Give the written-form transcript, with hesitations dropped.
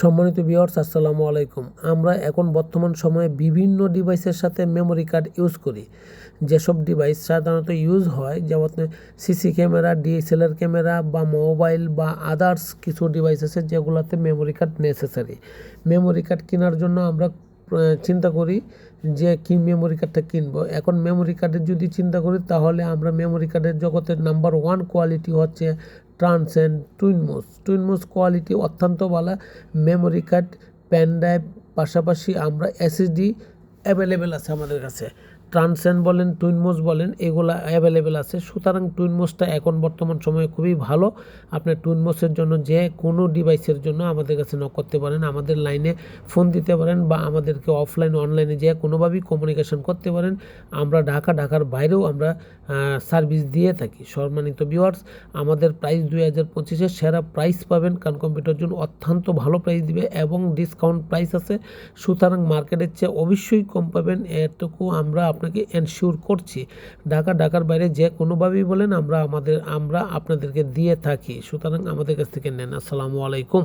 সম্মানিত ভিউয়ার্স, আসসালামু আলাইকুম। আমরা এখন বর্তমান সময়ে বিভিন্ন ডিভাইসের সাথে মেমোরি কার্ড ইউজ করি। যেসব ডিভাইস সাধারণত ইউজ হয়, যেমন সিসি ক্যামেরা, ডিএসএলআর ক্যামেরা বা মোবাইল বা আদার্স কিছু ডিভাইস আছে যেগুলোতে memory card necessary. Memory card কেনার জন্য আমরা চিন্তা করি যে কি মেমোরি কার্ডটা কিনবো। এখন মেমোরি কার্ডের যদি চিন্তা করি তাহলে আমরা মেমোরি কার্ডের জগতের নাম্বার 1 কোয়ালিটি হচ্ছে ট্রান্সেন্ড টুইনমোস কোয়ালিটি অত্যন্ত ভালো মেমোরি কার্ড, পেন ড্রাইভ, পাশাপাশি আমরা এসএসডি অ্যাভেলেবেল আছে আমাদের কাছে। ট্রান্সেন্ড বলেন, টুইনমোস বলেন, এগুলো অ্যাভেলেবেল আছে। সুতরাং টুইনমোসটা এখন বর্তমান সময়ে খুবই ভালো। আপনি টুইনমোসের জন্য যে কোনো ডিভাইসের জন্য আমাদের কাছে নক করতে পারেন, আমাদের লাইনে ফোন দিতে পারেন বা আমাদেরকে অফলাইন অনলাইনে যে কোনোভাবেই কমিউনিকেশন করতে পারেন। আমরা ঢাকার বাইরেও আমরা সার্ভিস দিয়ে থাকি। সম্মানিত ভিউয়ার্স, আমাদের প্রাইস 2025-এর সেরা প্রাইস পাবেন, কারণ কম্পিউটার জন্য অত্যন্ত ভালো প্রাইস দিবে এবং ডিসকাউন্ট প্রাইস আছে। সুতরাং মার্কেটের চেয়ে অবশ্যই কম পাবেন, এটুকু আমরা আপনাকে এনশিওর করছি। ঢাকার বাইরে যে কোনোভাবেই বলেন আমরা আপনাদেরকে দিয়ে থাকি। সুতরাং আমাদের কাছ থেকে নেন। আসসালামু আলাইকুম।